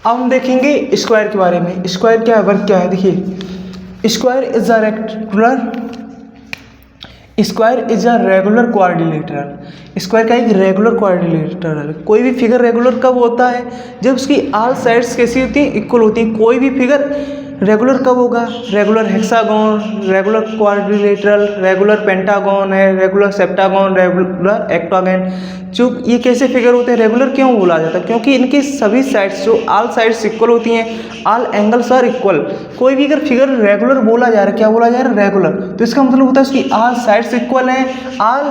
अब हम देखेंगे स्क्वायर के बारे में। स्क्वायर क्या है, वर्क क्या है। देखिए square is a regular quadrilateral. Square का एक रेगुलर क्वाड्रिलेटरल। कोई भी फिगर रेगुलर कब होता है, जब उसकी ऑल साइड्स कैसी होती हैं, इक्वल होती हैं। कोई भी फिगर रेगुलर कब होगा, regular hexagon, regular quadrilateral, regular pentagon है, रेगुलर सेप्टागोन, रेगुलर एक्टागोन। जो ये कैसे फिगर होते हैं, रेगुलर क्यों बोला जाता है, क्योंकि इनकी सभी साइड्स जो ऑल साइड्स इक्वल होती हैं, ऑल एंगल्स आर इक्वल। कोई भी अगर फिगर रेगुलर बोला जा रहा है, क्या बोला जा रहा है, रेगुलर, तो इसका मतलब होता है उसकी ऑल साइड्स इक्वल हैं, ऑल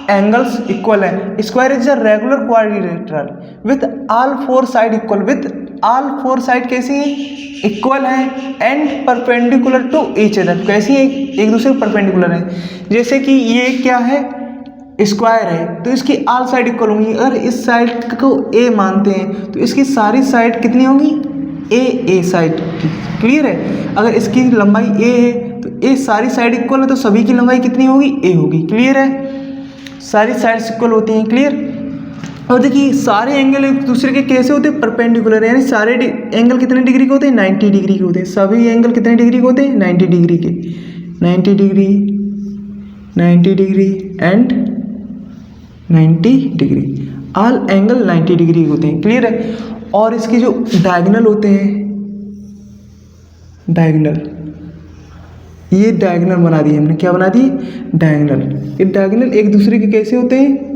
एंगल्स इक्वल हैं। Square is a regular quadrilateral with all four side equal, with all four side कैसी है, इक्वल है, and perpendicular to each other. कैसी है, एक दूसरे को परपेंडिकुलर है। जैसे कि ये क्या है, स्क्वायर है, तो इसकी ऑल साइड इक्वल होंगी। अगर इस साइड को ए मानते हैं तो इसकी सारी साइड कितनी होंगी, ए साइड। क्लियर है, अगर इसकी लंबाई ए है तो ए सारी साइड इक्वल है, तो सभी की लंबाई कितनी होगी, ए होगी। क्लियर है, सारी साइड्स इक्वल होती हैं। क्लियर। और देखिए सारे एंगल एक दूसरे के कैसे होते हैं, परपेंडिकुलर, यानी सारे एंगल कितने डिग्री के होते हैं, 90 डिग्री के होते हैं। सभी एंगल कितने डिग्री के होते हैं, 90 डिग्री के। 90 degree, 90 degree and 90 degree, all angle 90 degree होते हैं। क्लियर है। और इसकी जो डायगोनल होते हैं, डायगोनल, ये डायगोनल बना दिए हमने, क्या बना दिए, डायगोनल। ये डायगोनल एक दूसरे के कैसे होते हैं,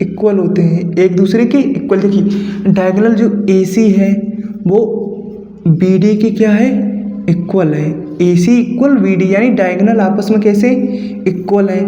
इक्वल होते हैं, एक दूसरे के इक्वल। देखिए डायगोनल जो AC है वो BD के क्या है, इक्वल है। AC इक्वल BD, यानी डायगोनल आपस में कैसे इक्वल है।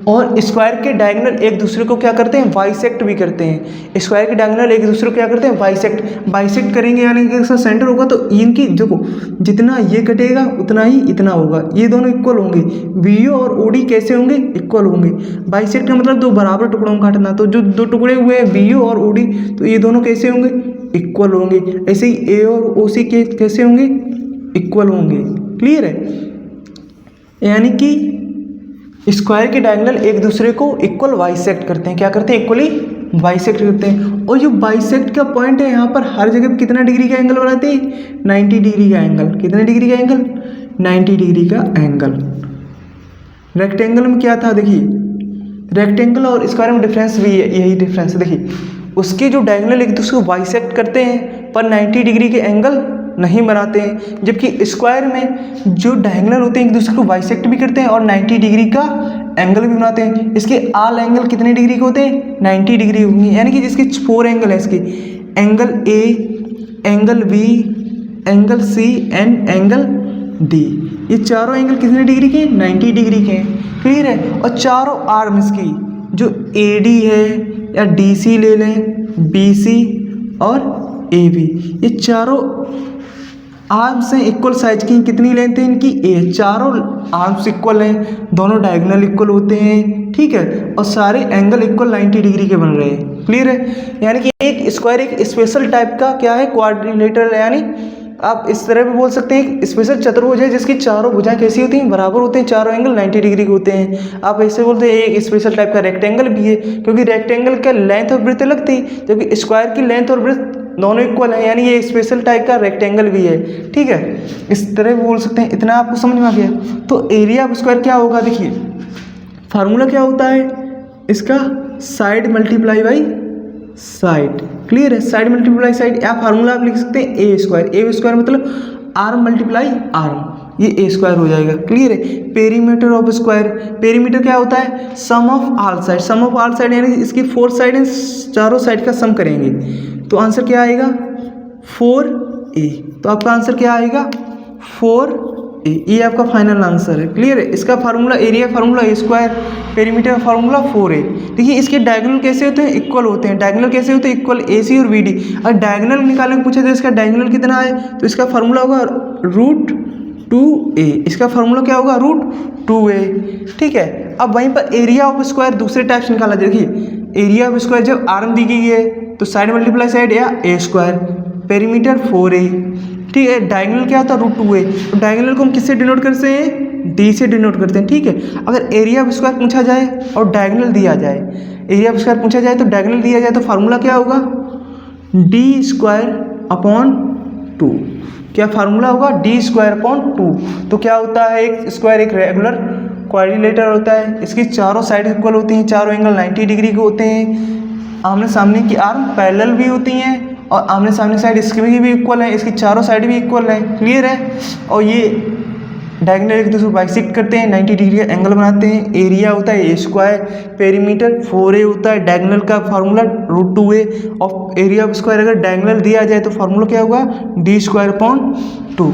और स्क्वायर के डायगोनल एक दूसरे को क्या करते हैं, बाइसेक्ट भी करते हैं। स्क्वायर के डायगोनल एक दूसरे को क्या करते हैं, बाइसेक्ट करेंगे, यानी कि इसका सेंटर होगा तो इनकी देखो जितना ये कटेगा उतना ही इतना होगा, ये दोनों इक्वल होंगे। BO और OD कैसे होंगे, इक्वल होंगे। बाइसेक्ट का मतलब दो बराबर टुकड़ों में काटना, तो जो दो टुकड़े हुए हैं BO और OD, तो ये दोनों कैसे होंगे, इक्वल होंगे। ऐसे ही A और OC के कैसे होंगे, इक्वल होंगे। क्लियर है, यानी कि स्क्वायर के डायगोनल एक दूसरे को इक्वल बाइसेक्ट करते हैं। क्या करते हैं, इक्वली बाइसेक्ट करते हैं। और जो बाइसेक्ट का पॉइंट है यहाँ पर हर जगह कितना डिग्री का एंगल बनाते हैं, 90 डिग्री का एंगल। कितने डिग्री का एंगल, 90 डिग्री का एंगल। रेक्टेंगल में क्या था, देखिए रेक्टेंगल और स्क्वायर में डिफरेंस भी है, यही डिफरेंस है। देखिए उसके जो डायगोनल एक दूसरे को बाइसेक्ट करते हैं पर 90 डिग्री के एंगल नहीं बनाते हैं, जबकि स्क्वायर में जो डायगोनल होते हैं एक दूसरे को बाइसेक्ट भी करते हैं और 90 डिग्री का एंगल भी बनाते हैं। इसके ऑल एंगल कितने डिग्री के होते हैं, 90 डिग्री होंगे। यानी कि जिसके 4 एंगल है, इसके angle A, angle B, angle C and angle D, ये चारों एंगल कितने डिग्री के, 90 डिग्री के हैं। क्लियर है। और चारों आर्म्स की जो AD है या DC ले लें, BC और AB, ये चारों आर्म्स हैं इक्वल साइज की। कितनी लेंथ है इनकी, A। चारों आर्म्स इक्वल हैं, दोनों डायगोनल इक्वल होते हैं। ठीक है, और सारे एंगल इक्वल 90 डिग्री के बन रहे हैं। क्लियर है, यानी कि एक स्क्वायर एक स्पेशल टाइप का क्या है, क्वाड्रिलेटरल, यानी आप इस तरह भी बोल सकते हैं स्पेशल चतुर्भुज है जिसकी चारों भुजाएं कैसी होती हैं, बराबर होते हैं, चारों एंगल 90 डिग्री के होते हैं। आप ऐसे बोलते हैं एक स्पेशल टाइप का रेक्टेंगल भी है, क्योंकि रेक्टेंगल का लेंथ और ब्रेड्थ अलग थी, जबकि स्क्वायर की लेंथ और ब्रेड्थ दोनों इक्वल है, यानी ये स्पेशल टाइप का रेक्टेंगल भी है। ठीक है, इस तरह भी बोल सकते हैं। इतना आपको समझ में आ गया। तो एरिया ऑफ स्क्वायर क्या होगा, देखिए फार्मूला क्या होता है इसका, side multiply by side. Clear है, साइड मल्टीप्लाई साइड, या फार्मूला आप लिख सकते हैं ए स्क्वायर मतलब आर्म मल्टीप्लाई आर्म, ये ए स्क्वायर हो जाएगा। क्लियर है। पेरीमीटर ऑफ स्क्वायर, पेरीमीटर क्या होता है, sum of all side. Sum of all side यानी इसकी 4 साइड है, चारों साइड का सम करेंगे तो आंसर क्या आएगा, 4A। तो आपका आंसर क्या आएगा, 4A। ये आपका फाइनल आंसर है। क्लियर है। इसका formula area formula A square, perimeter formula 4A। देखिए इसके डायगोनल कैसे होते हैं, इक्वल होते हैं। डायगोनल कैसे होते हैं, इक्वल AC और BD। अगर डायगोनल निकालने को पूछा जाए इसका डायगोनल कितना है, तो इसका फार्मूला होगा √2A। इसका फार्मूला क्या होगा, √2A। ठीक है। अब वहीं पर एरिया ऑफ स्क्वायर दूसरे टाइप से निकाला जाए। देखिए एरिया ऑफ स्क्वायर जब आर्म दी गई है तो साइड मल्टीप्लाई साइड या A स्क्वायर, पेरीमीटर 4A। ठीक है। डायगोनल क्या होता है, √2A। तो डायगोनल को हम किससे डिनोट करते हैं, D से डिनोट करते हैं। ठीक है। अगर एरिया ऑफ स्क्वायर पूछा जाए और डायगोनल दिया जाए, एरिया ऑफ स्क्वायर पूछा जाए तो डायगोनल दिया जाए, तो फार्मूला क्या होगा, D² अपॉन टू। क्या फार्मूला होगा? d²/2। तो क्या होता है, एक स्क्वायर एक रेगुलर क्वाड्रिलेटरल होता है, इसकी चारों साइड इक्वल होती हैं, चारों एंगल 90 डिग्री के होते हैं, आमने सामने की आर्म पैरेलल भी होती हैं और आमने सामने साइड इसकी भी इक्वल है, इसकी चारों साइड भी इक्वल है। क्लियर है? और ये डायगोनल एक दूसरे को बाइसेक्ट करते हैं, 90 डिग्री का एंगल बनाते हैं। एरिया होता है A², पेरीमीटर 4A होता है। डायगोनल का formula √2A of area of square. अगर डायगोनल दिया जाए तो फार्मूला क्या होगा? d²/2।